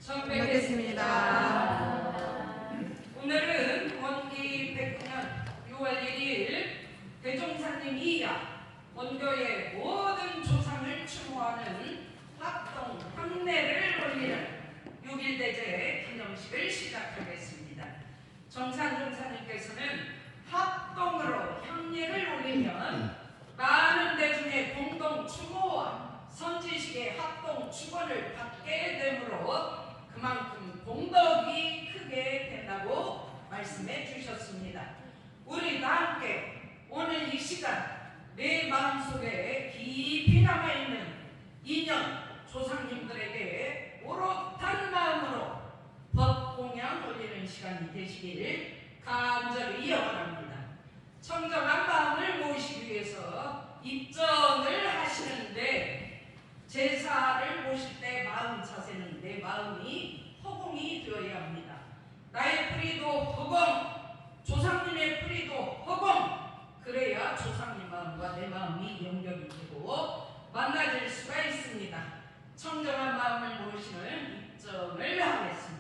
처음 뵙겠습니다. 오늘은 원기 109년 6월 1일 대종사님 이야 원교의 모든 조상을 추모하는 합동 향례를 올리는 6.1대제 기념식을 시작하겠습니다. 정산종사님께서는 합동으로 향례를 올리면 많은 대중의 공동 추모와 선지식의 합동 축원을 받게 되므로 그만큼 공덕이 크게 된다고 말씀해 주셨습니다. 우리 다 함께 오늘 이 시간 내 마음속에 깊이 남아있는 인연 조상님들에게 오롯한 마음으로 법공양 올리는 시간이 되시길 간절히 영원합니다. 청정한 마음을 모시기 위해서 입전을 하시는데 제사를 모실 때 마음 자세는 내 마음이 허공이 되어야 합니다. 나의 뿌리도 허공, 조상님의 뿌리도 허공, 그래야 조상님 마음과 내 마음이 연결이 되고 만나질 수가 있습니다. 청정한 마음을 모시는 입전을 하겠습니다.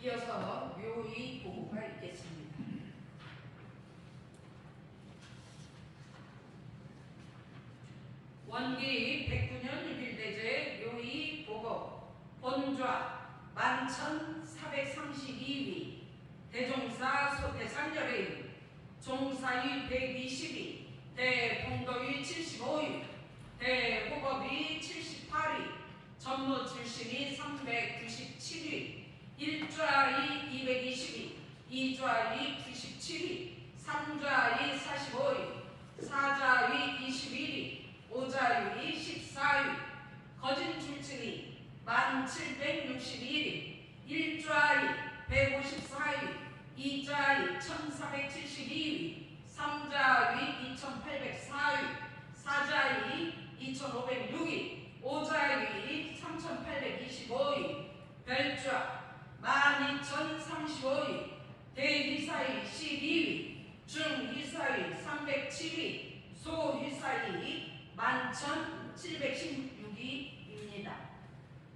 이어서 묘의 보고가 있겠습니다. 원기 109년 6.1대제 묘의 보고 본좌 11,432위 대종사 소태산열의 종사위 122 대봉도위 75위 대호법위 78위 전무출신이 397위 1좌위 222, 2좌위 97위, 3좌위 45위, 4좌위 21위, 5좌위 14위, 거진 출신이 1761위, 1좌위 154위, 2좌위 1472위, 3좌위 2804위, 4좌위 2506위, 5좌위 3825위, 별좌 12,035위, 대휘사위 12위, 중휘사위 307위, 소휘사위 11,716위입니다.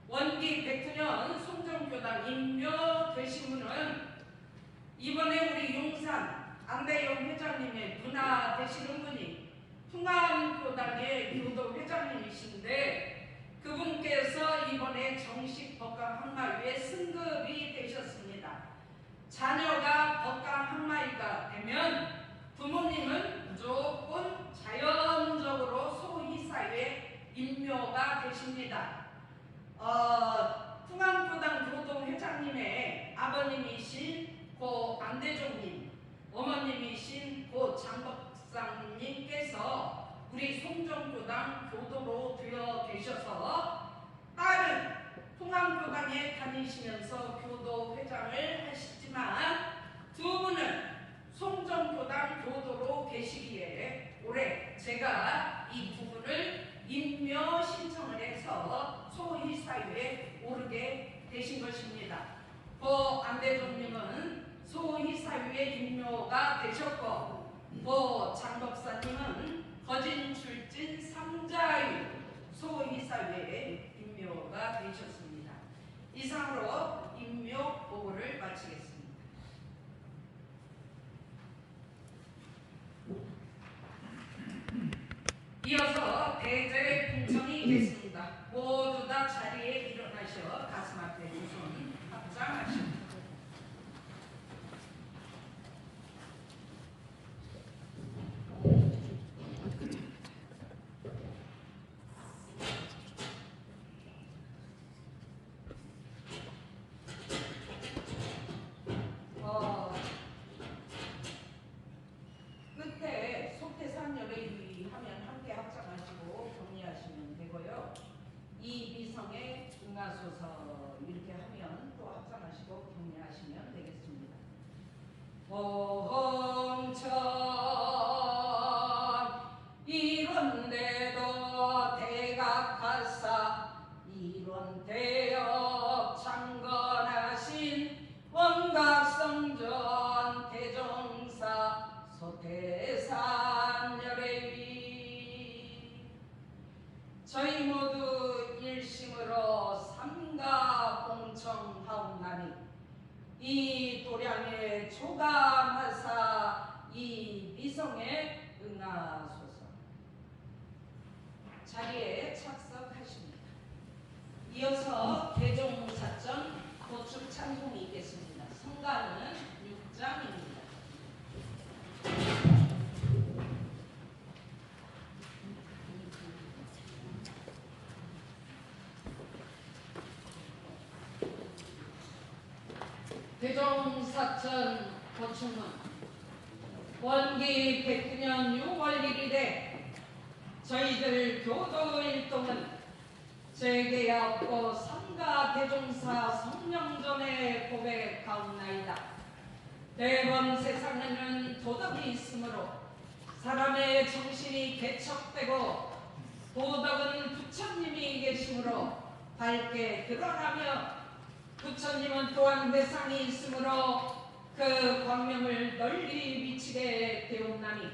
원기 109년 송정교당 임묘 되신 분은 이번에 우리 용산 안대영 회장님의 누나 되시는 분이 풍암교당의 교도 회장님이신데 그분께서 이번에 정식 법강 학마위에 승급이 되셨습니다. 자녀가 법강 학마위가 되면 부모님은 무조건 자연적으로 소희사회에 임묘가 되십니다. 풍암교당 교도 회장님의 아버님이신 고 안대종님, 어머님이신 고 장법상님께서 우리 송정교당 교도로 되어 계셔서 딸은 풍암교당에 다니시면서 교도 회장을 하시지만 두 분은 송정교당 교도로 계시기에 올해 제가 이 두 분을 임묘 신청을 해서 소희사위에 오르게 되신 것입니다. 고 안대종님은 소희사위에 임묘가 되셨고 고 장법사님은 거진 출진 3자위 소희사회에 임묘가 되셨습니다. 이상으로 임묘 보고를 마치겠습니다. 이어서 대제 풍청이 있겠습니다. 모두 다 자리에 일어나셔 가슴 앞에 두 손 합장하십니다. 응하소서 이렇게 하면 또 합장하시고 격려하시면 되겠습니다. 홍천 이런데도 대각하사 이런대역 창건하신 원각성전 대종사 소태산 열애위 저희 모두 일심으로 삼가 공청하옵나니 이 도량의 조감하사 이 미성에 응하소서. 자리에 착석하십니다. 이어서 대종사전 도축 찬송이 있겠습니다. 성가는 6장입니다. 대종사전 도축은 원기 109년 6월 1일에 저희들 교도일동은 재계하고 삼가 대종사 성령전에 고백하옵나이다. 매번 세상에는 도덕이 있으므로 사람의 정신이 개척되고 도덕은 부처님이 계시므로 밝게 드러나며 부처님은 또한 회상이 있으므로 그 광명을 널리 비치게 되었나니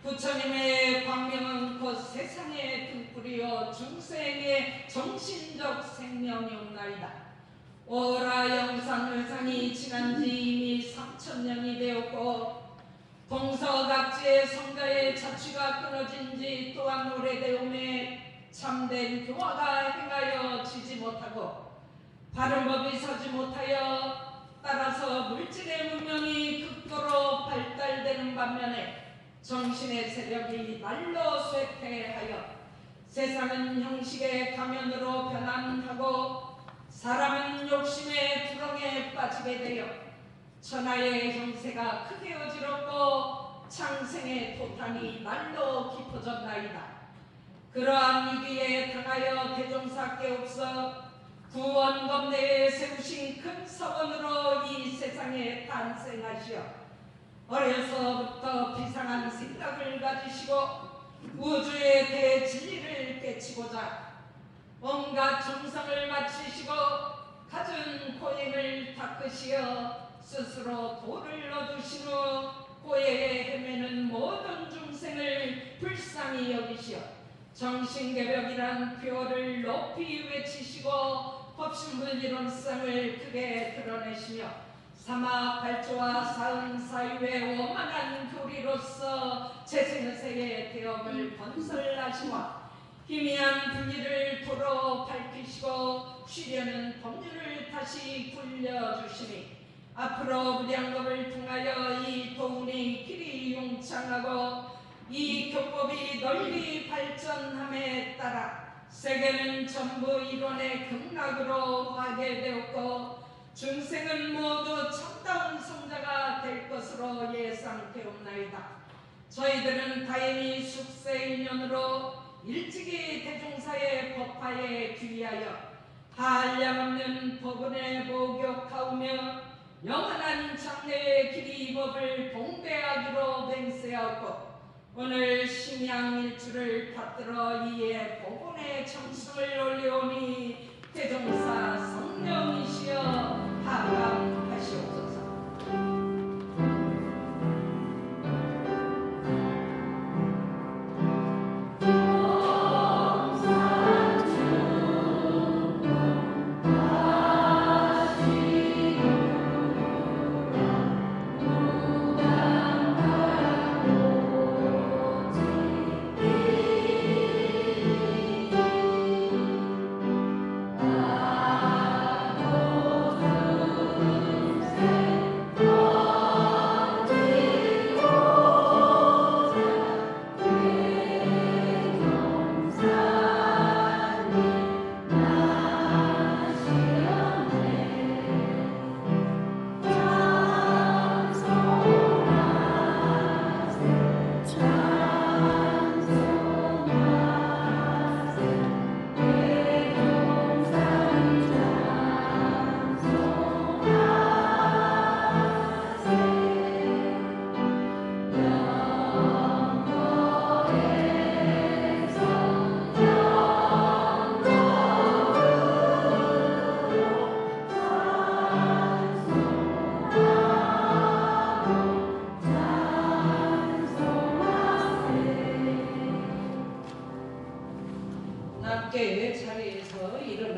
부처님의 광명은 곧 세상의 등불이요 중생의 정신적 생명이옵나이다. 오라 영산회상이 지난 지 이미 3000년이 되었고 동서각지의 성가의 자취가 끊어진 지 또한 오래되오매 참된 교화가 행하여 지지 못하고 바른 법이 서지 못하여 따라서 물질의 문명이 극도로 발달되는 반면에 정신의 세력이 날로 쇠퇴하여 세상은 형식의 가면으로 변환하고 사람은 욕심의 두렁에 빠지게 되어 천하의 형세가 크게 어지럽고 창생의 토탄이 날로 깊어졌나이다. 그러한 위기에 당하여 대종사께옵서 구원검내에 세우신 큰 서원으로 이 세상에 탄생하시어 어려서부터 비상한 생각을 가지시고 우주의 대진리를 깨치고자 온갖 정성을 마치시고 갖은 고행을 닦으시어 스스로 도를 얻으신 후 고해에 헤매는 모든 중생을 불쌍히 여기시어 정신개벽이란 표를 높이 외치시고 법신불이론성을 크게 드러내시며 사막발조와 사은사유의 원만한 교리로서 재생세의 대업을 건설하시고 희미한 분리를 도로 밝히시고 쉬려는 법률을 다시 굴려주시니 앞으로 무량겁을 통하여 이 도운의 길이 용창하고 이 교법이 널리 발전함에 따라 세계는 전부 이론의 극락으로 화게 되었고 중생은 모두 참다운 성자가 될 것으로 예상되옵나이다. 저희들은 다행히 숙세 1년으로 일찍이 대종사의 법화에 귀하여 한량없는 법원에 복역하오며 영원한 장래의 길이 이 법을 봉배하기로 맹세하고 오늘 심양일주를 받들어 이에 복원의 청승을 올려오니 대종사 성령이시여 하감하시옵소서.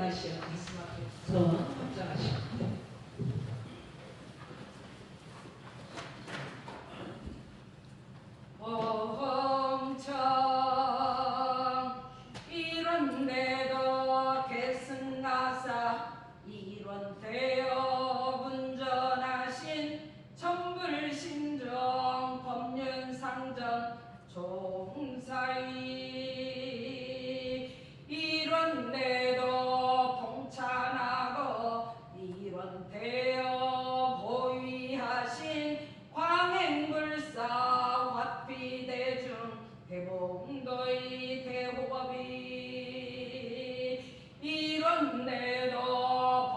일어나시어 가슴 앞에 손 합장하시고 범청 이런데도 계승나사 이런되어 분전하신 천불신정 법륜상전 종사이 이런데도 봉찬하고 이런되어 보위하신 광행불사 화피대중 대봉도의 대호법이 이런데도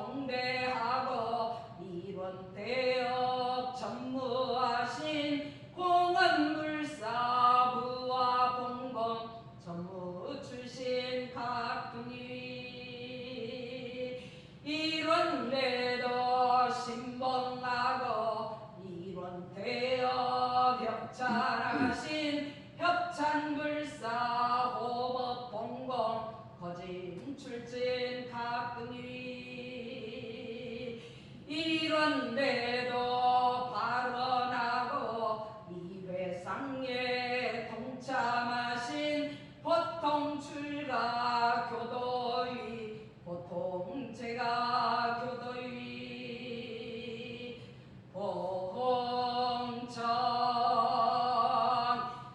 봉대하고 이런되어 전무하신 공언불사 부와 봉공 전무 출신 각등이 이런데도 신봉하고 이런되어 벽찬하신 협찬불사 호법봉공 거진 출진 각등이 이런데도 발언하고 이회상에 동참하신 보통출가 교도의 보통제가 교도의 봉천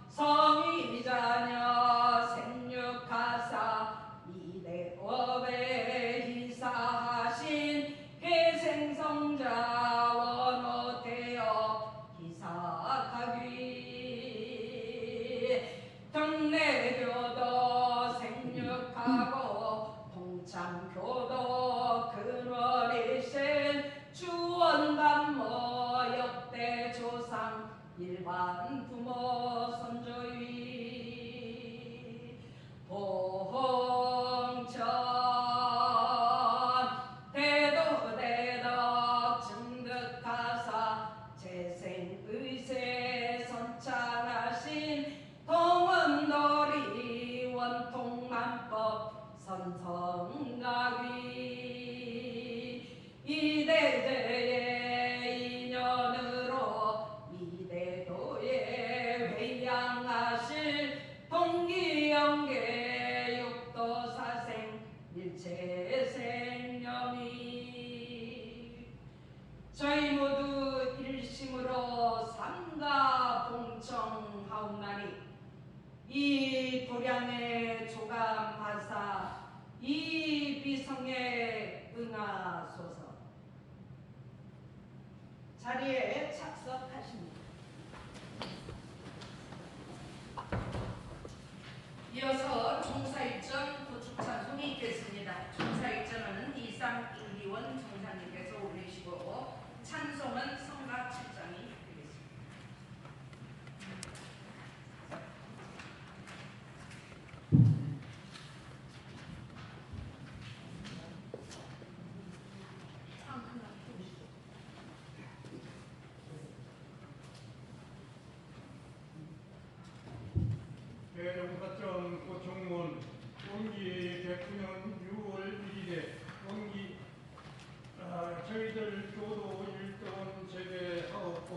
성의자녀 생육하사 이대업에 희사하신 회생성자 원호되어 희사하기 경례교도 생육하고 동참교도 근원이신 주원감모 역대 조상 일반 부모 선조의 봉천 대도대덕 증득하사 재생의세 선찬하신 동은도리 원통만법 선성각이 이대제의 인연으로 이대도에 회양하실 동기영계 육도사생 일체생념이 저희 모두 일심으로 삼가 봉청하옵나니 이 도량의 조감하사 이 비성에 응하소서. 자리에 착석하십니다. 이어서 종사일전 도축찬송이 있겠습니다. 종사일전은 이상일리원 종사님께서 올리시고 찬송은 성가 7장이 되겠습니다. 대종사청 고총문 원기 109년 6월 1일에 원기 저희들 교도 1등 제대하였고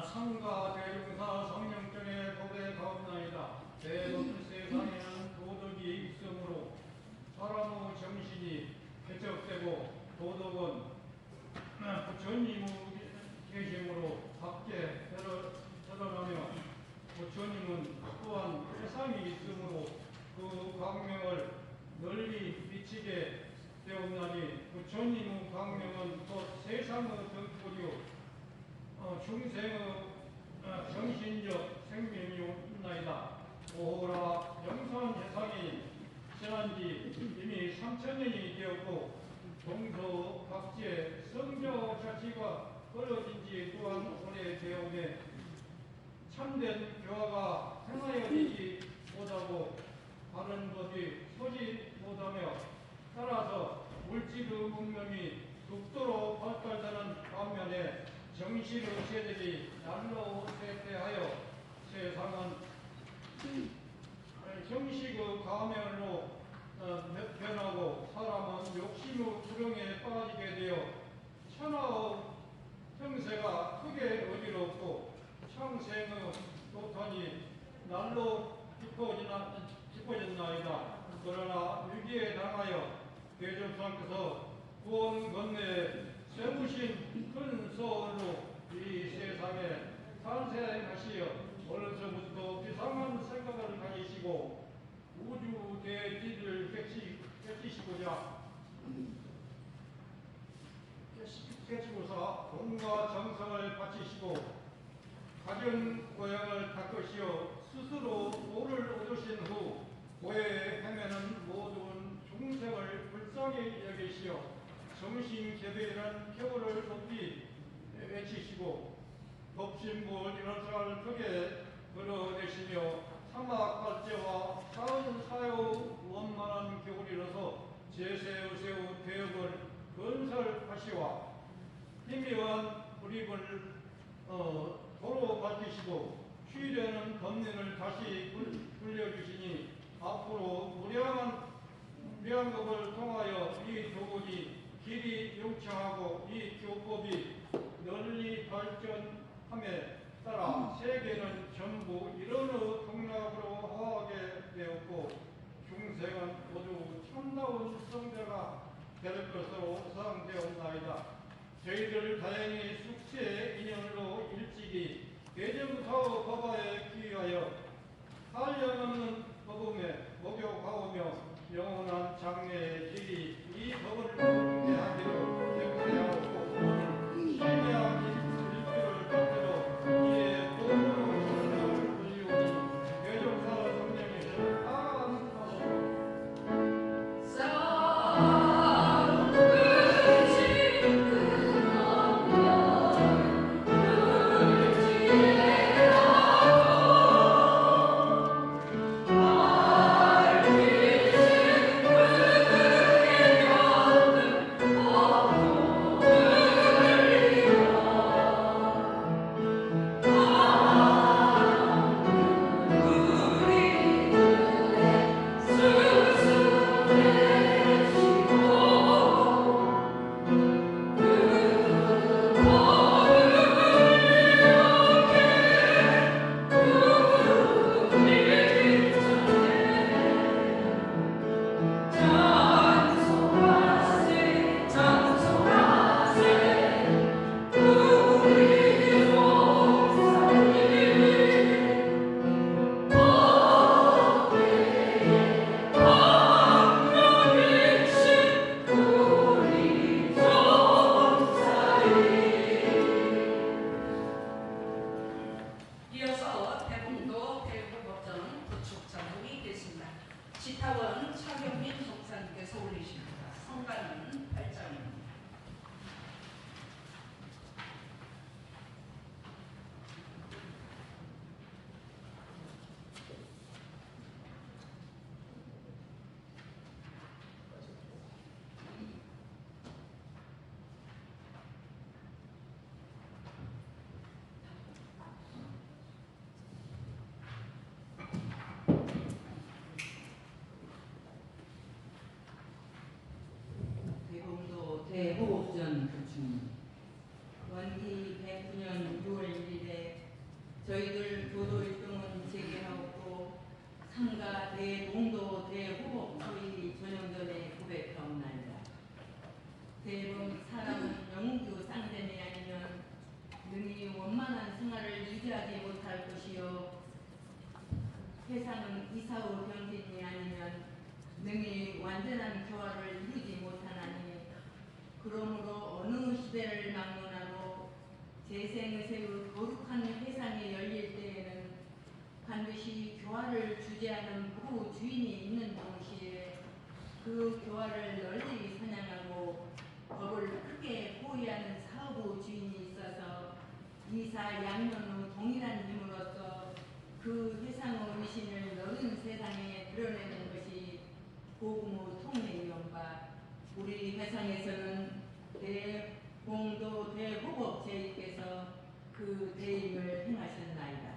상가 대종사 성령전에 고백하옵나이다. 대도들 세상에는 도덕이 있으므로 사람의 정신이 개척되고 도덕은 부처님의 계심으로 밖에 드러나며 부처님은 또한 세상이 있으므로 그 광명을 널리 비치게 되었나니 부처님의 광명은 곧 세상의 등불이요 중생의 정신적 생명이옵나이다. 오호라 영산 세상이 지난지 이미 3000년이 되었고 동서 각지에 성교 자치가 떨어진 지 또한 오래되오매 참된 교화가 행하여지지 못하고 바른 것이 서지 못하며 따라서 물질의 문명이 극도로 발달되는 반면에 정신의 세대들이 날로 쇠퇴하여 세상은 형식의 가면으로 위에 당하여 대접상께서 구원 건네에 세우신 큰 소원으로 이 세상에 탄생하시어 어려서부터 비상한 생각을 가지시고 우주 대지를 깨치고서 돈과 정성을 바치시고 가정 고향을 닦으시어 스스로 도를 얻으신 후 고해에 헤매는 모든 중생을 불쌍히 여기시어 정신개배라는 표를 높이 외치시고 덥신불 이런사를 벽에 걸어내시며 사막발제와 사은 사요 원만한 겨울이라서 제세우세우 대역을 건설하시와 희미한 불입을 도로 밝히시고 쉬려는 검린을 다시 불려주시니 앞으로 무량한 법을 통하여 이 교훈이 길이 용창하고 이 교법이 널리 발전함에 따라 세계는 전부 이런 동락으로 화하게 되었고 중생은 모두 참나온 성자가 될 것으로 상되었나이다. 저희들 다행히 숙세 인연으로 일찍이 대정사후 법화에 귀하여 한량없는 법음에 목욕하오며 영원한 장래의 길이 이 법을 공개하기를 경배하고 신약 일주를 받들어 이에 도움으로 신령을 올리오니 대정사 성령이시여 아멘. 이어서 대봉도 대구법정 구축작품이 되겠습니다. 지타원 차경민 목사님께서 올리십니다. 성가는 8장입니다. 대봉도 대호흡전 구축 원기 109년 6월 1일에 저희들 교도일동은 재개하였고 상가 대봉도 대호흡 소위 전용전에 고백하옵나이다. 대봉 사람은 영웅교 쌍전이 아니면 능히 원만한 생활을 유지하지 못할 것이요 세상은 이사후 병진이 아니면 능히 완전한 교화를 이루지 못하나니 그러므로 어느 시대를 막론하고 재생의세의 거룩한 회상이 열릴 때에는 반드시 교화를 주재하는 그 주인이 있는 동시에 그 교화를 널리 선양하고 법을 크게 호위하는 사업의 주인이 있어서 이사 양면의 동일한 힘으로써 그 회상의 위신을 넓은 세상에 드러내는 것이 복음의 통례이온바 우리 회상에서는 대봉도 대호법 제위께서 그 대임을 행하셨나이다.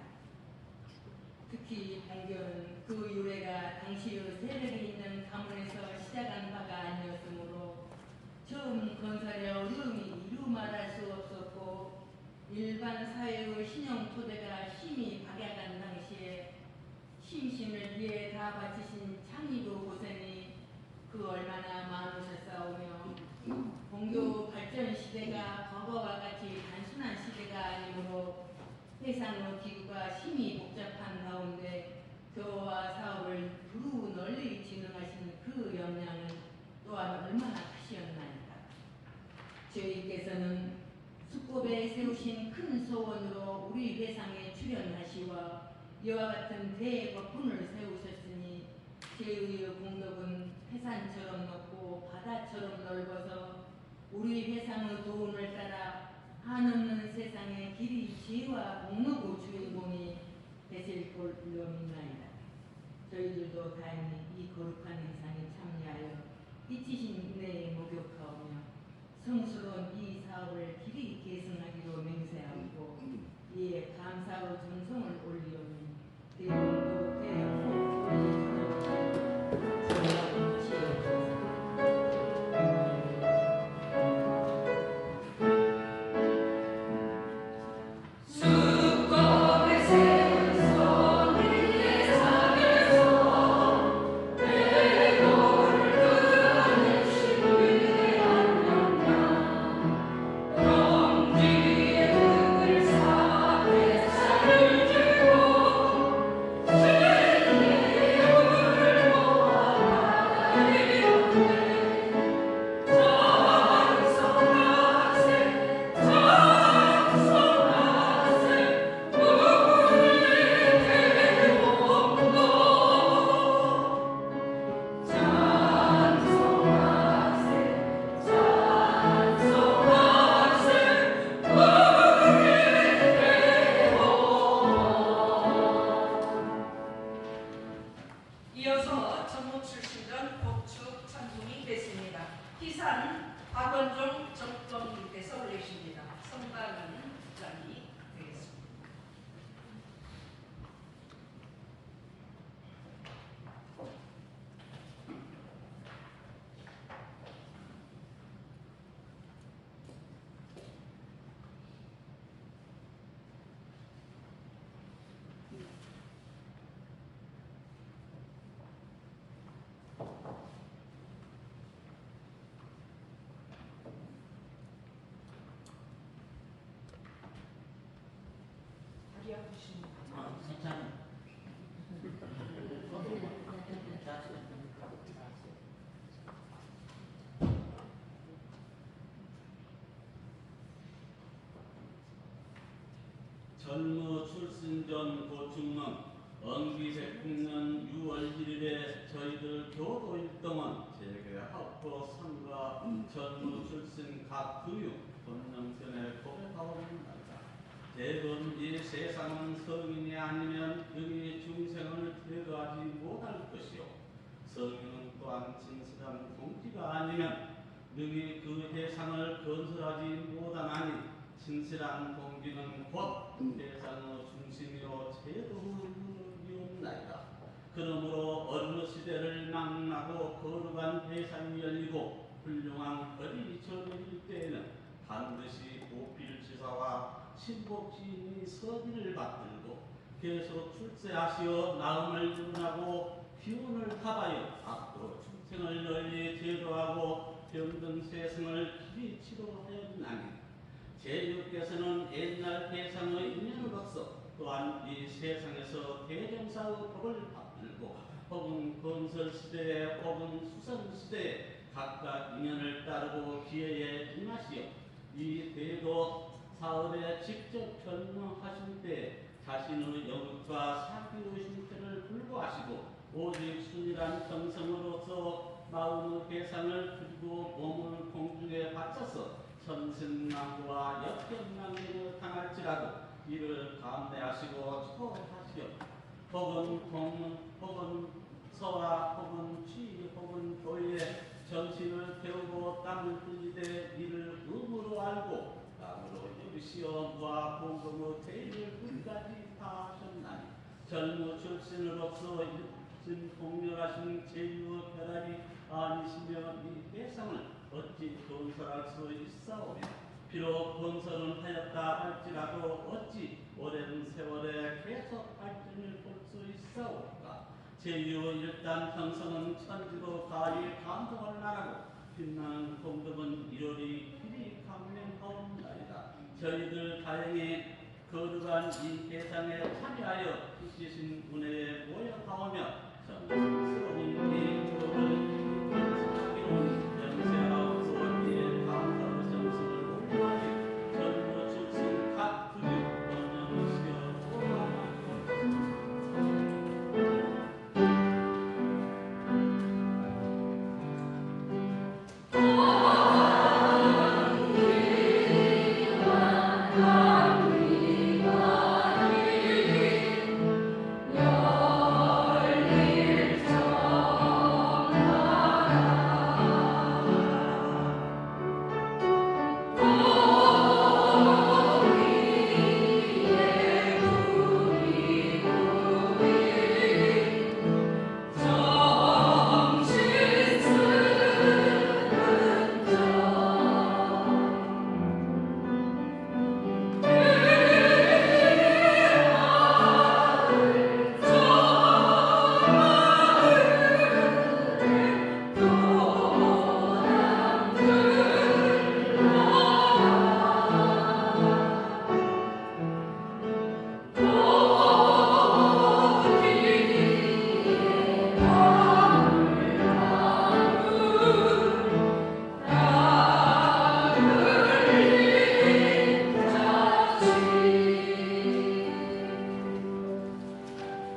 특히 봉교는 그 유래가 당시의 세력이 있는 가문에서 시작한 바가 아니었으므로 처음 건설의 어려움이 이루 말할 수 없었고 일반 사회의 신용 토대가 심히 박약한 당시에 심신을 위해 다 바치신 창의도 고생이 같이 단순한 시대가 아니므로 해상로 기구가 심히 복잡한 가운데 교화 사업을 두루 널리 진행하시는 그 역량은 또한 얼마나 크시었나이까. 저희께서는 수법에 세우신 큰 소원으로 우리 회상에 출연하시와 이와 같은 대법분을 세우셨으니 제의의 공덕은 해산처럼 높고 바다처럼 넓어서 우리 회상의 도움을 따라 한없는 세상에 길이 지혜와 공로고 주인공이 되실 걸로 믿나이다. 저희들도 다행히 이 거룩한 행상에 참여하여 잊히신 은혜에 목욕하오며 성스러운 이 사업을 길이 계승하기로 맹세하고 이에 감사로 정성을 올리오니 대원도 대학교 저희가 지혜주옵소서. 수법에 세운 손 위에 상에서 대도를 그려내신 위대한 영광 그럼 뒤에 흙을 사 뱃살을 쥐고 진리의 물을 모아 바다에 이르되 찬송하세 이어서 전무 출신전 복축 찬송이 됐습니다. 희산 박원종 정법님께서 올리십니다. 성당은 장이 되겠습니다. 다리 아프십니까? 전무 출신전 고충은 언기 100년 6월 1일에 저희들 교도 일동은 재개하고 상과 전무 출신 각 교육 본명전에 고백하옵니다. 대부분 이 세상은 성인이 아니면 여기 중생을 대거하지 못할 것이요 성인은 또한 진실한 공지가 아니면 능히 그 해상을 건설하지 못하나니 진실한 동기는 곧 세상의 중심이요 제도이옵나이다. 그러므로 어느 시대를 망라고 거룩한 대상이 열리고 훌륭한 거리 저릴 때에는 반드시 보필지사와 신복지인이 서기를 받들고 계속 출세하시어 마음을 윤하고 기운을 합하여 앞으로 충생을 널리 제도하고 병든 세상을 길이 치료하였나니 제주께서는 옛날 대상의 인연으로서 또한 이 세상에서 대종사의 법을 받들고 혹은 건설시대에 혹은 수선시대에 각각 인연을 따르고 기회에 임하시어 이 대도 사업에 직접 변명하실 때 자신의 영육과 사기의 형태를 불구하시고 오직 순일한 정성으로서 마음의 대상을 드리고 몸을 공중에 바쳐서 천신난고와 역경난고를 당할지라도 이를 감내하시고 초월하시어 혹은 동, 혹은 서와 혹은 취, 혹은 교회 정신을 배우고 땀을 흘리되 이를 의무로 알고 땀으로 여기시어 무아 공금의 대의를 끝까지 다 하셨나니 전무 출신으로서 일진 공렬하신 제유의 벼락이 아니시며 이 대상을 어찌 건설할 수 있사오며 비록 건설은 하였다 할지라도 어찌 오랜 세월에 계속 발전을 볼 수 있사오까. 제유 일단 형성은 천지도 가히 감동을 나라고 빛나는 공덕은 이러리 길이 강명하옵나이다. 저희들 다행히 거룩한 이 세상에 참여하여 주신 은혜에 모여가오며 정성스러운 이 교를 연습하기로 영세하고 이에 감사로 정성을 올려하니 전부 주신 각 분이 번영하시어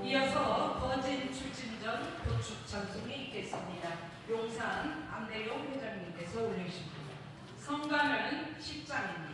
이어서 거진 출진전 도축 찬송이 있겠습니다. 용산 안대용 회장님께서 올리십니다. 성가는 10장입니다.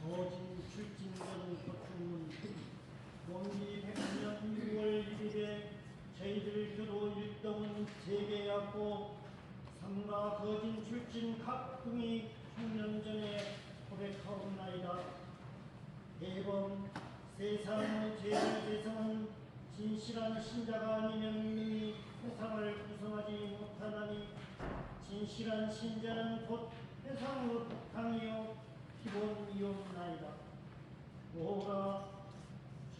거진 출진전 도축은 원기 100년 6월 1일에 저희들 교로 일동은 재개하고 삼가 거진 출진 각등이 6년 전에 고백하옵나이다. 대범 세상의 죄를 대성은 진실한 신자가 아니면 이미 세상을 구성하지 못하나니 진실한 신자는 곧 세상의 바탕이요 기본이옵나이다. 오라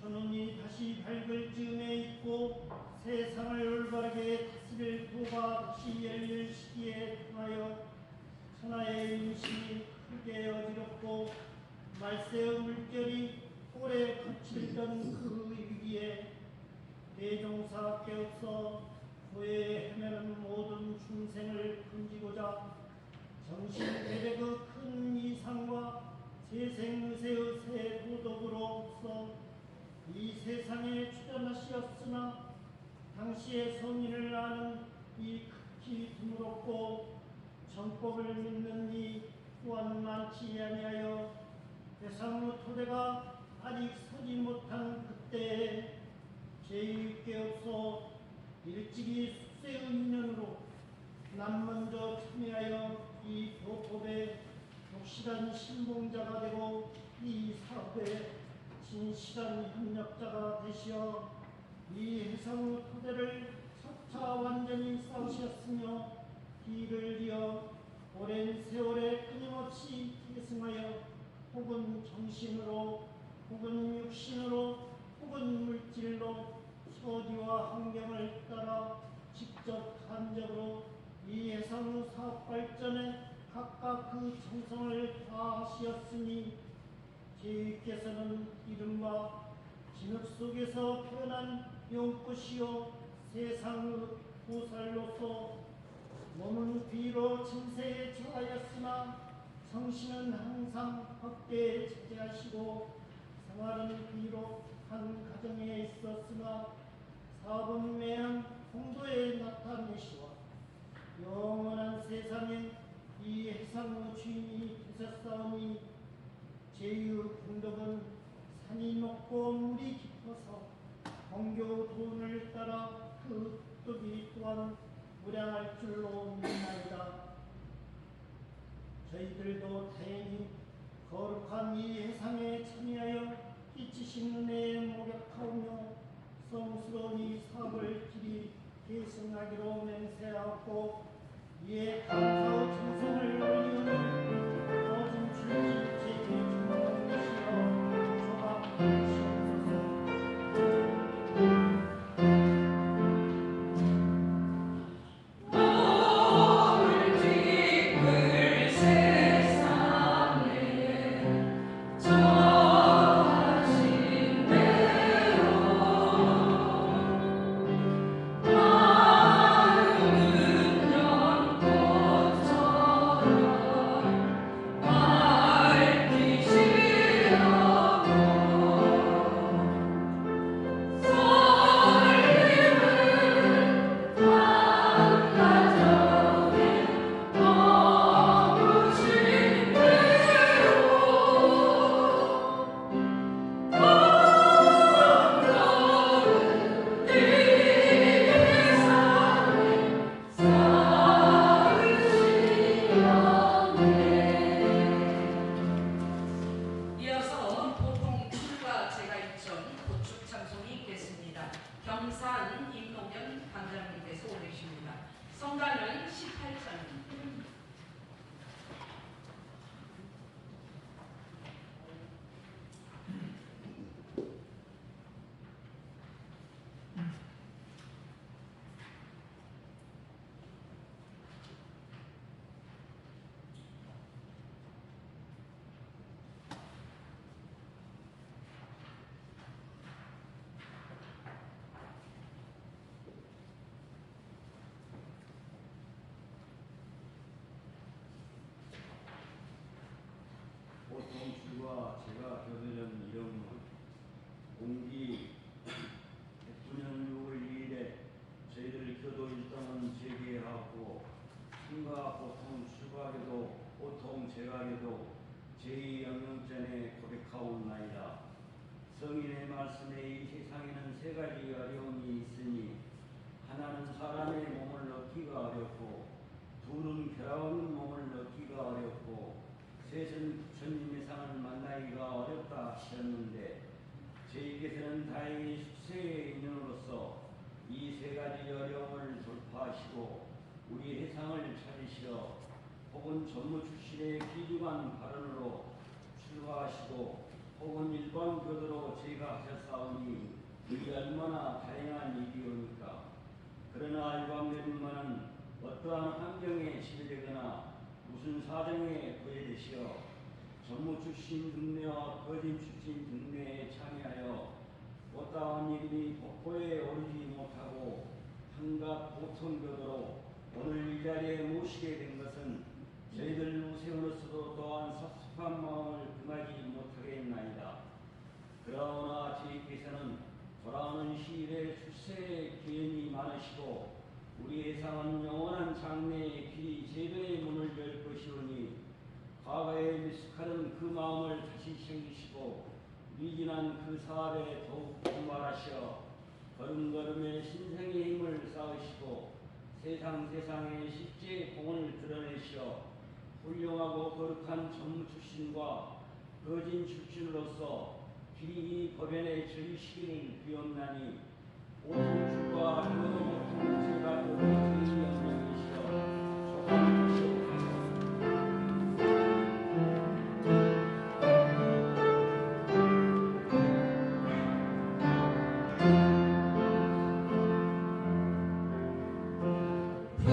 천운이 다시 밝을 즈음에 있고 세상을 올바르게 다스릴 도가 다시 열릴 시기에 통하여 천하의 임신이 크게 어지럽고 말세의 물결이 오래 거칠던 그 위기에 대종사 깨없어 후에 헤매는 모든 중생을 금지고자 정신 대백의 큰 이상과 세생의세의 새 도덕으로서 이 세상에 출현하시었으나 당시의 성인을 아는 이 극히 드물었고 정법을 믿는 이 또한 많지 아니하여 대상의 토대가 아직 서지 못한 그때에 제1께 없어 일찍이 숙세의 인연으로 남 먼저 참여하여 이 교법에 독실한 신봉자가 되고 이 사업에 진실한 협력자가 되시어 이 해상의 토대를 석차 완전히 쌓으셨으며 길을 이어 오랜 세월에 끊임없이 계승하여 혹은 정신으로 혹은 육신으로 혹은 물질로 서지와 환경을 따라 직접 간접으로 이 해상의 사업 발전에 각각 그 정성을 다하시었으니 제위께서는 이른바 진흙 속에서 태어난 용꽃이요 세상의 보살로서 몸은 비로 증세에 처하였으나 정신은 항상 밖에 자제하시고 생활은 비록 한 가정에 있었으나 사업은 매한 공도에 나타내시와 영원한 세상에 이 해상의 주인이 되셨사오니 제2의 공덕은 높고 물이 깊어서 공교 돈을 따라 그 뜻이 또한 무량할 줄로 믿나이다. 저희들도 다행히 거룩한 이 해상에 참여하여 끼치신 은혜에 목약하오며 성스러운 이 사업을 길이 계승하기로 맹세하고 이에 감사의 정성을 올리오니 모든 줄기 제게 주님이시여 조각하시옵소서. 이어서 보통 출과 제가 있던 고축 찬송이 있겠습니다. 경산 임동현 관장님께서 올리십니다. 성가는 18장입니다. 보통 주와 제가 겨드는 이름은 공기 109년 6월 2일에 저희들 교도 일당은 재개하고 신과 보통 주가게도 보통 제가게도 제2영영전에 고백하옵나이다. 성인의 말씀에 이 세상에는 세 가지 어려움이 있으니 하나는 사람의 몸을 얻기가 어렵고 둘은 결합없는 몸을 얻기가 어렵고 셋은 부처님의 상을 만나기가 어렵다 하셨는데 저에게서는 다행히 숙세에 있는으로서 이 세 가지 어려움을 돌파하시고 우리 해상을 찾으시어 혹은 전무 출신의 귀중한 발언으로 출가하시고 혹은 일반 교도로 제가 하셨사오니 이 얼마나 다양한 일이오니까. 그러나 일반교인만은 어떠한 환경에 지배되거나 무슨 사정에 구애되시어 전무 출신 등례와 거진 출신 등례에 참여하여 못다운 일이 복고에 오르지 못하고 한갓 보통교도로 오늘 이 자리에 모시게 된 것은 저희들 무생으로서도 또한 섭섭한 마음을 금하지 못하겠나이다. 그러나 저희께서는 돌아오는 시일에 출세의 기운이 많으시고 우리 예상은 영원한 장래의 길이 제도의 문을 열 것이오니 과거에 미숙하던 그 마음을 다시 챙기시고 미진한 그 사업에 더욱 분발하시어 걸음걸음에 신생의 힘을 쌓으시고 세상에 십지의 공을 드러내시어 훌륭하고 거룩한 전무 출신과 거진 출신으로서 길이 법연에 저리시기를 비옵나니 오통주가 그 제가 여기 제2영령이시여 조감하시옵소서. 그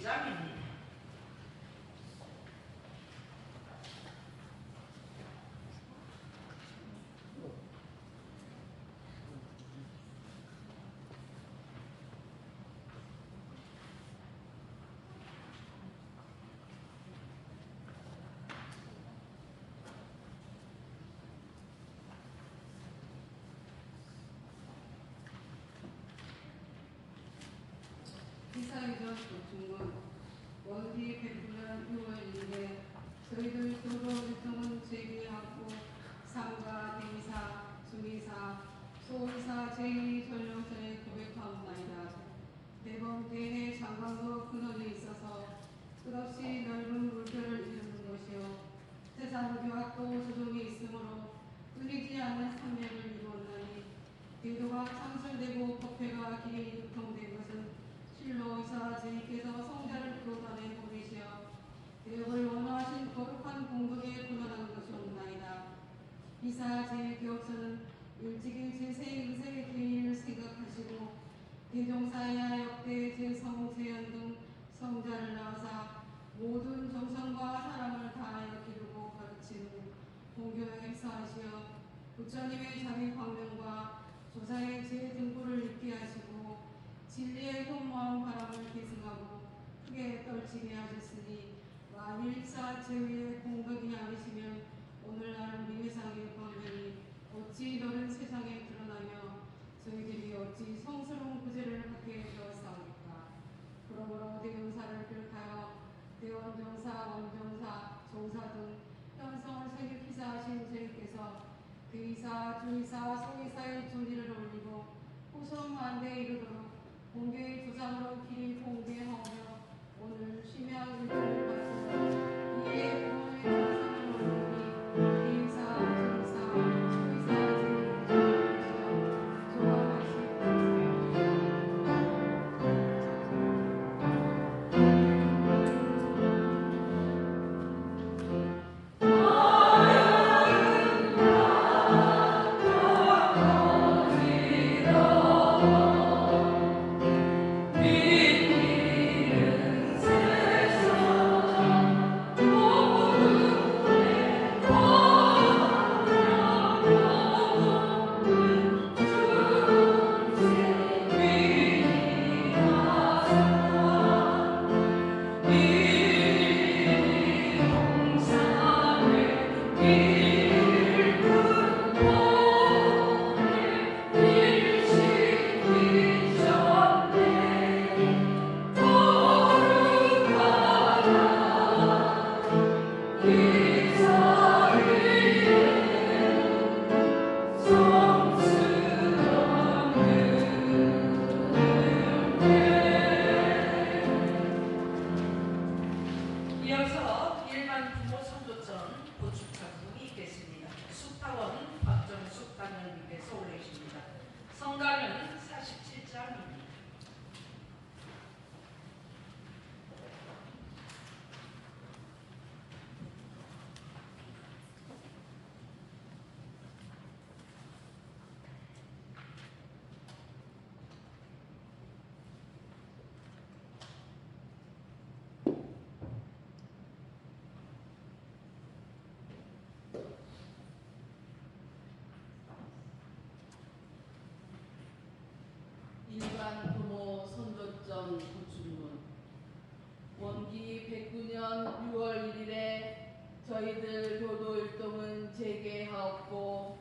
7잠입니다. 이사회전 보충은 원기 109년 6월 1일에 저희들 교도 일정은 재개하고 상가, 대이사, 중이사, 소이사 제2전령전에 고백하옵나이다. 대범 대해 장관도 근원에 있어서 끝없이 넓은 물결을 이루는 것이요 세상 교학도 조정이 있으므로 끊이지 않는 산맥을 이루었나니 제도가 창설되고 법회가 길이 유통된 것은 실로 이사 제이께서 성자를 교단에 보내시어 대역을 원하신 거룩한 공덕에 분원한 것이옵나이다. 이사 제이교업서는 일찍이 제3인세 개인을 생각하시고 대종사야 역대 제성 제연 등 성자를 낳아사 모든 정성과 사랑을 다하여 기르고 가르치는 공교에 행사하시어 부처님의 자비 광명과 조사의 제 등불을 잊게 하시고 진리의 현모한 바람을 계승하고 크게 떨치게 하셨으니 만일 이사 제위의 공덕이 아니시면 오늘날 우리 회상의 광명이 어찌 너른 세상에 드러나며 저희들이 어찌 성스러운 구제를 하게 되었사옵니까. 그러므로 대원사를 비롯하여 대원정사, 원정사, 정사 등 현성을 생육기사 하신 저희께서 대이사, 중이사, 소이사의 존의를 올리고 후성만대에 이르도록 공교의 조상으로 길이 공개하며 오늘 심양 일정을 마치고 이에 부모의 정성을 올리니 대이사, 중이사, 소이사 제일을 조합하시고 이어서 일반 부모 선조전 보충 작품이 있겠습니다. 숙탁원 박정숙 단장님께서 올리십니다. 성가는 47장입니다. 일반 부모 선조전 보충문 원기 109년 6월 1일에 저희들 교도 일동은 재개하였고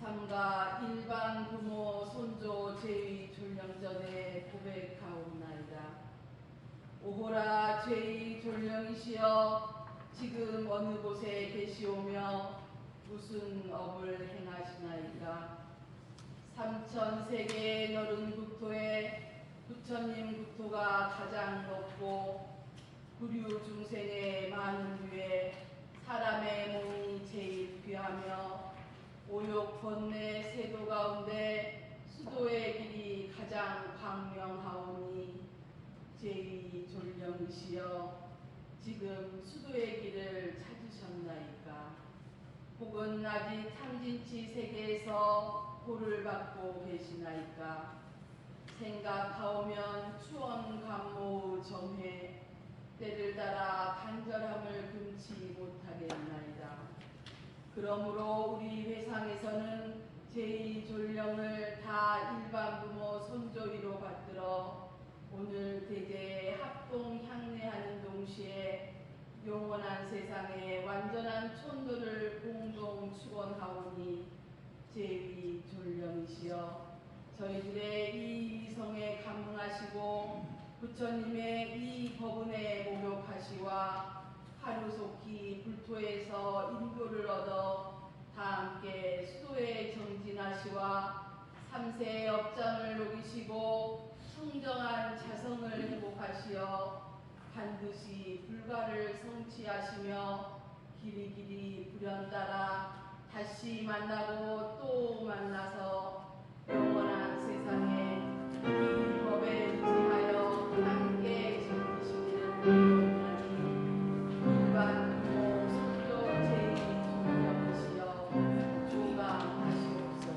삼가 일반 부모 손조 제위 졸령전에 고백하옵나이다. 오호라 제위 졸령이시여 지금 어느 곳에 계시오며 무슨 업을 행하시나이까. 삼천세계의 너른 국토에 부처님 국토가 가장 높고 구류 중생의 많은 위에 사람의 몸이 제일 귀하며 오욕 번뇌 세도 가운데 수도의 길이 가장 광명하오니 제이 졸령이시여 지금 수도의 길을 찾으셨나이까. 혹은 아직 탐진치 세계에서 보를 받고 계시나이까. 생각하오면 추원 감모 정회 때를 따라 간절함을 금치 못하겠나이다. 그러므로 우리 회상에서는 제2졸령을 다 일반 부모 손조위로 받들어 오늘 대제에 합동 향례하는 동시에 영원한 세상에 완전한 촌도를 공동 축원하오니 제2졸령이시여 저희들의 이 위성에 감흥하시고 부처님의 이 법운에 목욕하시와 하루속히 불토에서 인도를 얻어 다 함께 수도에 정진하시와 3세의 업장을 녹이시고 청정한 자성을 행복하시어 반드시 불가를 성취하시며 길이길이 불연 따라 다시 만나고 또 만나서 영원한 세상에 이 법에 의지하여 함께 즐기시기를 기원하니 일반 부모 손조 제2졸령이시여 조감하시옵소서.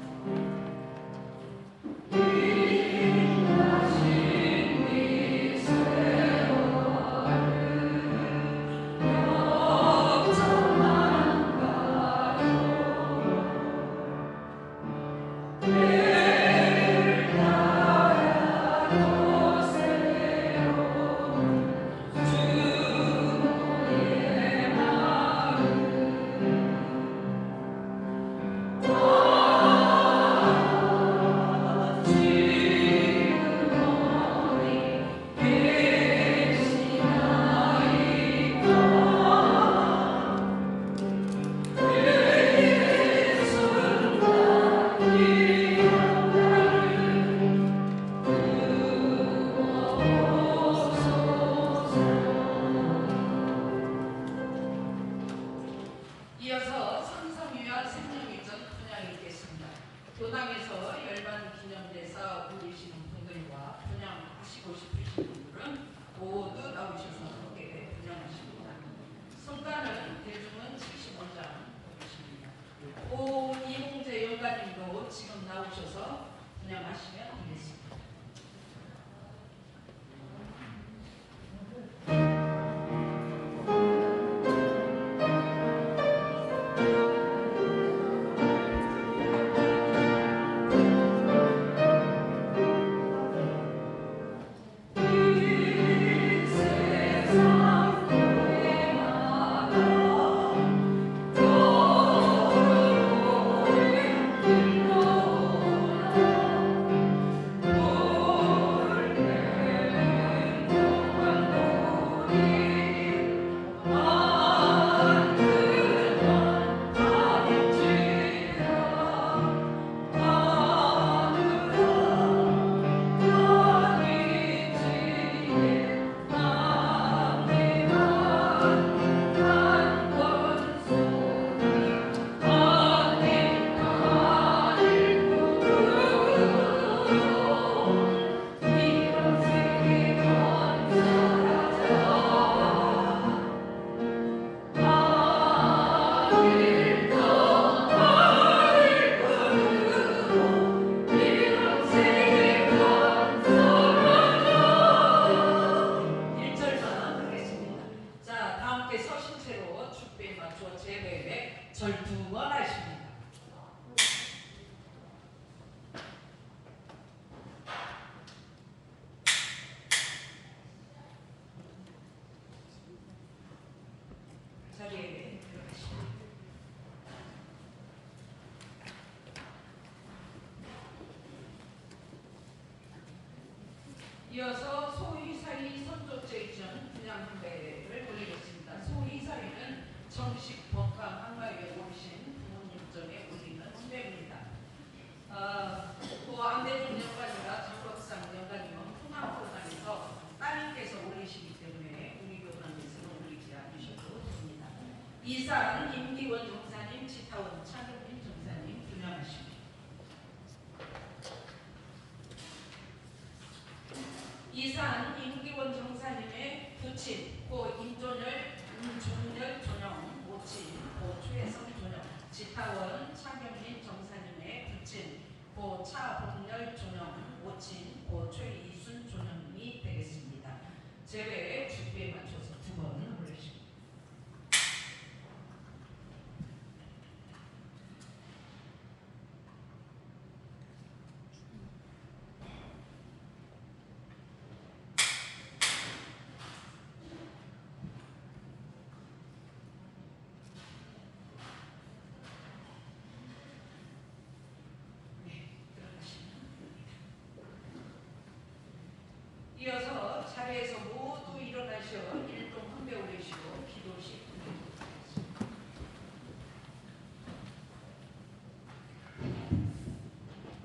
이어서 삼성유와 생명유전 분양이 있겠습니다. 교당에서 열반 기념대사 올리시는 분들과 분양하시고 싶으신 분들은 모두 나오셔서 함께 분양하십니다. 성가는 대중은 75장 올리십니다. 오 이봉재 영가님도 지금 나오셔서 분양하시면 되겠습니다. 절두원하십니다. 자리에 들어가십니다. 이어서 소이사리 선조제전 분양배를 올리겠습니다. 소이사리는 정식 법강 한가위에 오르신 부모님전에 올리는 후배입니다. 또 안대중 영관이가 장덕상 영관님은 풍암교단에서 따님께서 올리시기 때문에 우리 교단에서는 올리지 않으셔도 됩니다. 이상 임기원 정사님, 지타원 차경민 정사님 분양하십니다. 이상 임기원 정사님의 부친 고 임종열 존영, 모친 고 최성 존영, 지타원 차경민 정사님의 부친 고 차봉열 존영, 모친 고 최이순 존영이 되겠습니다. 제외 주비에 맞춰서 이어서 자리에서 모두 일어나셔 일동 한배 올리시고 기도식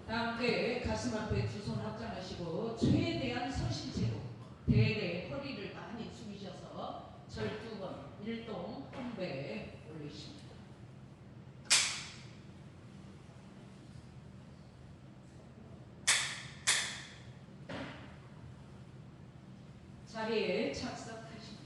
다 함께 가슴 앞에 두 손 합장하시고 최대한 서신체로 대대 허리를 많이 숙이셔서 절 2번 일동 한배 올리십니다. 자리에 착석하십니다.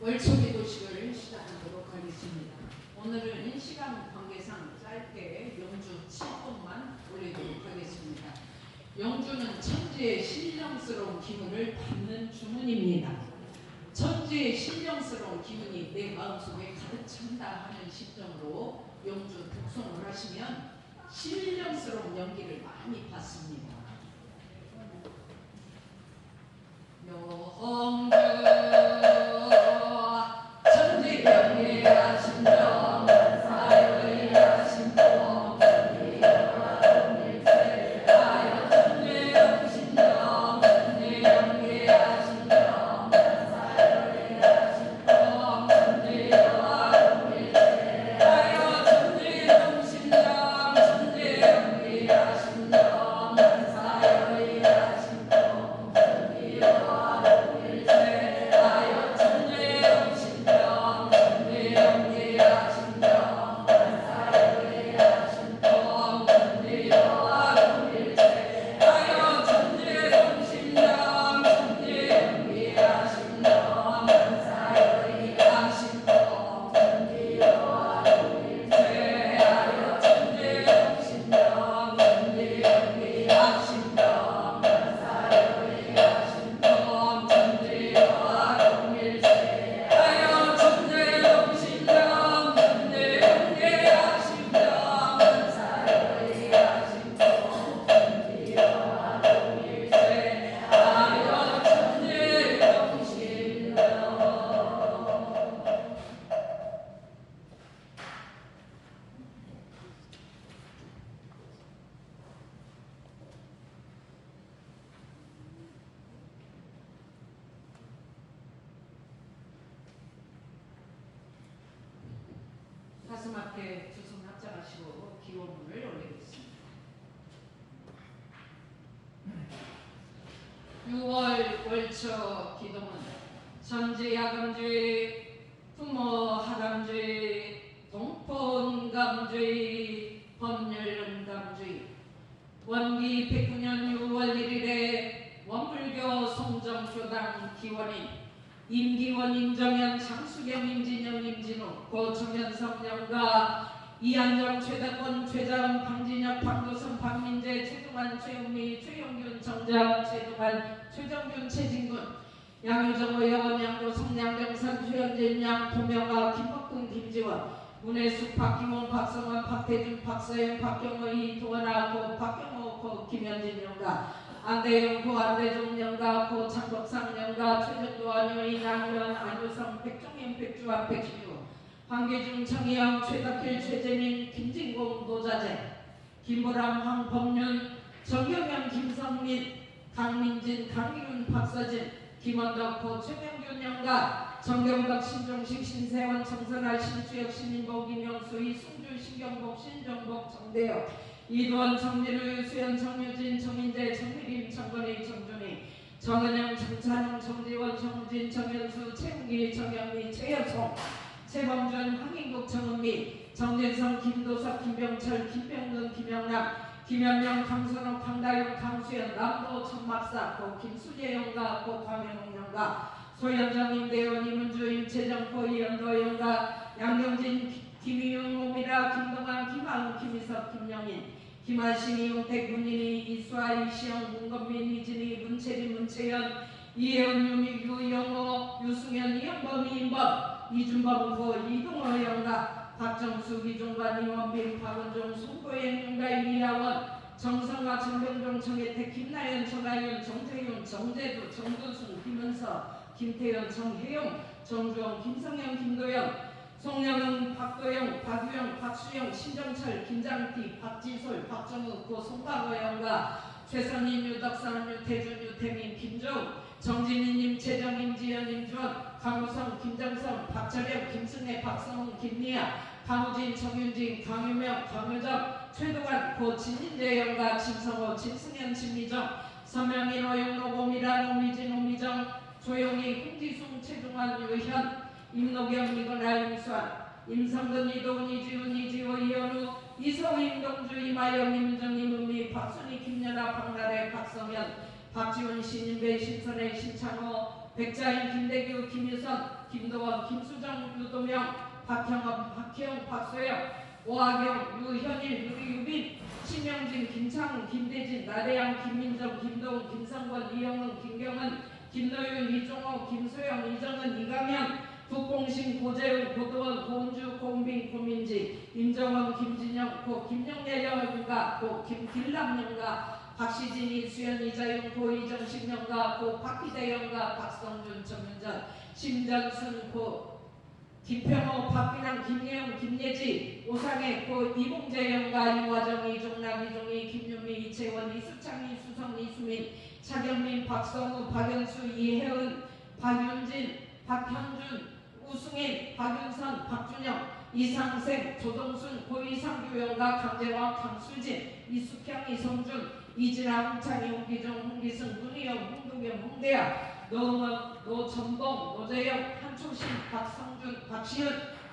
월초기 도식을 시작하도록 하겠습니다. 오늘은 시간 관계상 짧게 영주 7번만 올리도록 하겠습니다. 영주는 천지의 신령스러운 기운을 받는 주문입니다. 천지의 신령스러운 기운이 내 마음속에 가득 찬다 하는 심정으로 영주 독송을 하시면 신령스러운 연기를 많이 받습니다. 영주 천지경계 하신정 사유의 하신정 천지일체 하여 천지영신정 천지경계 하신정 사유의 하신정 천지영일체 하여 천지영신정 천지경계 하신정 사유의 하신정 천지영일체 하여 천지영신정 천지영계 하신정 사유의 하신정 천지영일체 하여 천지영신정 천지영계 하신정 사유의 하신정 천지영일체 하여 천지영신정 천지영계 하신정 사유의 하신정 천지영일체 하여 천지영신정 천지영계 하신정 사유의 하신정 천지영일체 하여 천지영신정 가슴 앞에 두 손 합장하시고 기원문을 올리겠습니다. 6월 월초 기도문 천지야감주의 부모하감주의 동폰감주의 법률음감주의 원기 109년 6월 1일에 원불교 송정교당 기원인 임기원, 임정현, 장수경, 임진영, 임진우, 고정현성 영가, 이한정, 최다권, 최자은, 방진혁, 방도선, 박민재, 최동환, 최영미, 최영균, 정장, 최동환, 최정균, 최진군, 양효정, 여원, 양도성, 양정산, 최현진, 양, 도명아, 김박근, 김지원, 문혜숙, 박기몽, 박성원, 박태준, 박서영, 박경호, 이동원아, 고 박경호, 고 김현진 영가, 안대영, 고 안대종 영가, 고 장덕상 영가, 최정도, 안효인, 양현, 안효성, 백종현, 백주환, 백신유, 황계중, 정희영, 최덕길, 최재민, 김진공, 노자재, 김보람, 황범윤, 정경영, 김성민, 강민진, 강희윤, 박서진, 김원덕, 고 최명균 영가, 정경덕, 신종식, 신세원, 정선아, 신수혁, 신인복, 임영수, 이승주, 신경복, 신정복, 정대혁, 이도원, 정진우, 유수연, 정유진, 정인재, 정미림, 정건희, 정준희, 정은영, 정찬웅, 정지원, 정진, 정현수, 최웅기, 정영미, 최여송, 최범준, 황인국, 정은미, 정진성, 김도석, 김병철, 김병근, 김영남, 김현명, 강선호, 강다용, 강수연, 남도, 천막사, 고 김수재 영가, 고 광현홍 영가, 소현정, 임대원, 이문주, 임채정, 고 이현도 영가, 양경진, 김희용, 오미라, 김동환, 김하우, 김희석, 김영인, 김하신, 이용택, 문인희, 이수아, 이시영, 문건민, 이진희, 문채린, 문채연, 이혜원, 유미, 유영호, 유승현, 이영범, 이인범, 이준범, 고 이동호 영가, 박정수, 이종관, 이원빈, 박원종, 송고행 영가, 이하원, 정성화, 정병종, 정혜택, 김나연, 정하윤, 정태윤, 정재두, 정도순, 김은서, 김태현, 정혜용, 정주원, 김성현, 김도영, 송영은, 박도영, 박유영, 박수영, 신정철, 김장티, 박지솔, 박정우, 고 송강호 영가, 최선희, 유덕선, 유태준, 유태민, 김종, 정진희님, 최정임, 지연, 임주원, 강우성, 김정선, 박철영, 김승혜, 박성훈, 김미아, 강우진, 정윤진, 강유명, 강효정, 최도관, 고 진인재 영가, 진성호, 진승현, 진미정, 서명인, 오영록, 오미란, 오미진, 오미정, 조용희, 홍지숙, 최중환, 유현, 임노경, 이건아, 임수환, 임성근, 이도훈, 이지훈, 이지호, 이현우, 이서우, 임동주, 이마영, 임정, 임은미, 박순희, 김연아, 박나래, 박성현, 박지훈, 신인배, 신선혜, 신창호, 백자인, 김대규, 김유선, 김도원, 김수정, 유도명, 박형업, 박희영, 박소영, 오하경, 유현일, 유리유빈, 심영진, 김창훈, 김대진, 나래양, 김민정, 김도훈, 김성권, 이영은, 김경은, 김노윤, 이종호, 김소영, 이정은, 이강현, 국공신, 고재훈, 고도원, 고은주, 고은빈, 고민지, 임정원, 김진영, 고 김영래 영가, 고 김길남 영가, 박시진, 이수연, 이자윤, 고 이정식 영가, 고 박희대 영가, 박성준, 정윤전, 심전순, 고 김평호, 박빈양, 김예영, 김예지, 오상해, 고 이봉재 영가, 이화정, 이종락, 이종희, 김윤미, 이채원, 이수창, 이수성, 이수민, 차경민, 박성우, 박연수, 이혜은, 박윤진, 박현준, 우승인, 박윤선, 박준영, 이상생, 조동순, 고이상규 영가, 강재화, 강수진, 이수평, 이성준, 이진아, 홍창희, 홍기정, 홍기승, 문희영, 홍동영, 홍대야, 노음원, 노전봉, 노재영, 한초신, 박성준, 박시은,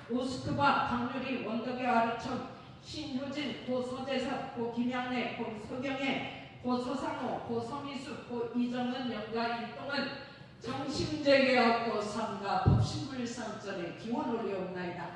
오스크바, 강유리, 원덕여, 아르천, 신효진, 고서재섭, 고김양래, 고서경애, 고서상호, 고서미수, 고이정은 영가, 일동은 정심재개하고 삼가 법신불상전에 기원 올려옵나이다.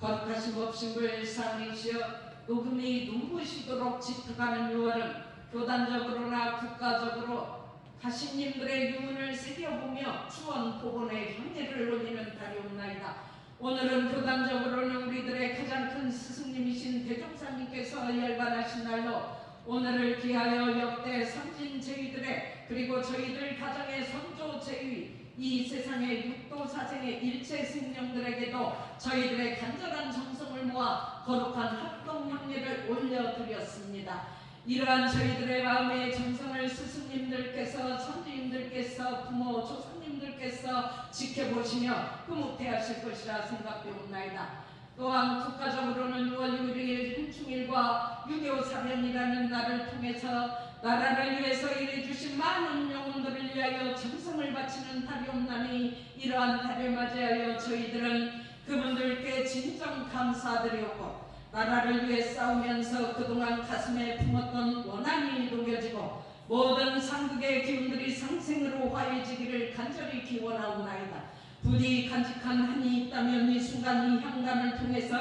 거룩하신 법신불상이시여 녹음이 눈부시도록 짙어가는 유월은 교단적으로나 국가적으로 가신님들의 유문을 새겨보며 추원 복원의 향례를 올리는 달이옵나이다. 오늘은 교단적으로는 우리들의 가장 큰 스승님이신 대종사님께서 열반하신 날로 오늘을 기하여 역대 선진 제위들의 그리고 저희들 가정의 선조 제위 이 세상의 육도 사생의 일체 생명들에게도 저희들의 간절한 정성을 모아 거룩한 합동 향례를 올려드렸습니다. 이러한 저희들의 마음의 정성을 스승님들께서 선지님들께서 부모 조상님들께서 지켜보시며 흐뭇해하실 것이라 생각되옵나이다. 또한 국가적으로는 6월 6일 현충일과 6.25 사면이라는 날을 통해서 나라를 위해서 일해주신 많은 영혼들을 위하여 정성을 바치는 달이옵나니 이러한 달을 맞이하여 저희들은 그분들께 진정 감사드렸고 나라를 위해 싸우면서 그동안 가슴에 품었던 원한이 녹여지고 모든 상극의 기운들이 상생으로 화해지기를 간절히 기원하옵나이다. 부디 간직한 한이 있다면 이 순간 이 향단을 통해서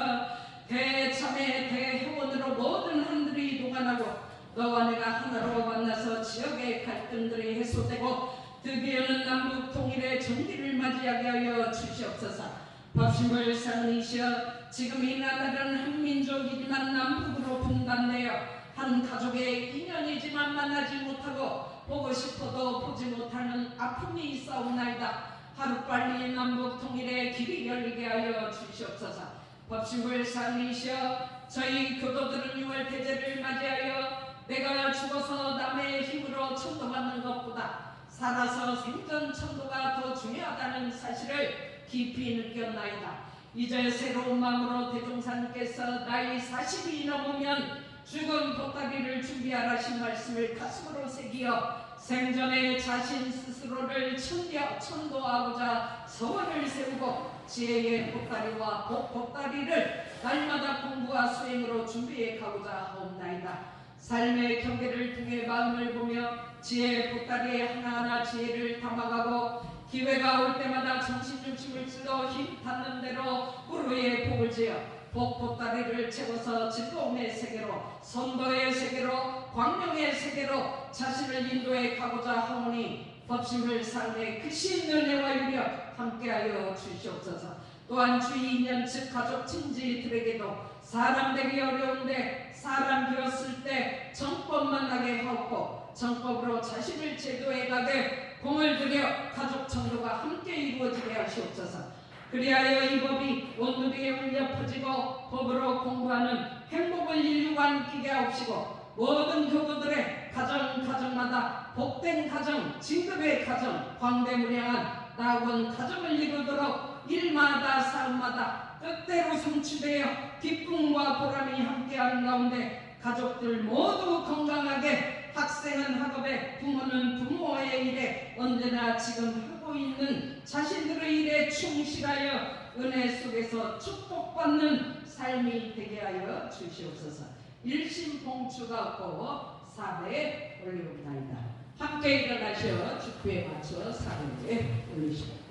대참의 대회원으로 모든 한들이 동안하고 너와 내가 하나로 만나서 지역의 갈등들이 해소되고 드디어는 남북 통일의 전기를 맞이하게 하여 주시옵소서. 법신불상이시여 지금 이 나라는 한 민족이지만 남북으로 분단되어 한 가족의 인연이지만 만나지 못하고 보고 싶어도 보지 못하는 아픔이 있사옵나이다. 하루빨리 남북 통일의 길이 열리게 하여 주시옵소서. 법신불상이시여 저희 교도들은 6월 대제를 맞이하여 내가 죽어서 남의 힘으로 천도받는 것보다 살아서 생전 천도가 더 중요하다는 사실을 깊이 느꼈나이다. 이제 새로운 마음으로 대종사님께서 나이 40이 넘으면 죽은 보따리를 준비하라신 말씀을 가슴으로 새기어 생전에 자신 스스로를 천도하고자 서원을 세우고 지혜의 보따리와 보따리를 날마다 공부와 수행으로 중비해 가고자 하옵나이다. 삶의 경계를 통해 마음을 보며 지혜의 보따리에 하나하나 지혜를 담아가고 기회가 올 때마다 정신중심을 찔러 힘 닿는 대로 무르에 복을 지어 보따리를 채워서 즐거움의 세계로 선도의 세계로 광명의 세계로 자신을 인도해 가고자 하오니 법신불상의 크신 은혜와 유력 함께하여 주시옵소서. 또한 주의 인연 즉 가족 친지들에게도 사람 되기 어려운데 사람 되었을 때 정법 만나게 하옵고 정법으로 자신을 제도해 가게 공을 들여 가족 정도가 함께 이루어지게 하시옵소서. 그리하여 이 법이 온 누리에 울려 퍼지고 법으로 공부하는 행복을 인류가 느끼게 하옵시고 모든 교도들의 가정마다 복된 가정, 진급의 가정, 광대무량한 낙원 가정을 이루도록 일마다 삶마다 뜻대로 성취되어 기쁨과 보람이 함께하는 가운데 가족들 모두 건강하게, 학생은 학업에, 부모는 부모의 일에, 언제나 지금 하고 있는 자신들의 일에 충실하여 은혜 속에서 축복받는 삶이 되게 하여 주시옵소서. 일심봉추가 없고 사배에 올리옵나이다. 함께 일어나셔 축구에 맞춰 사배에 올리시오.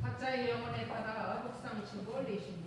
각자의 영혼에 따라 복상축을 올리십니다.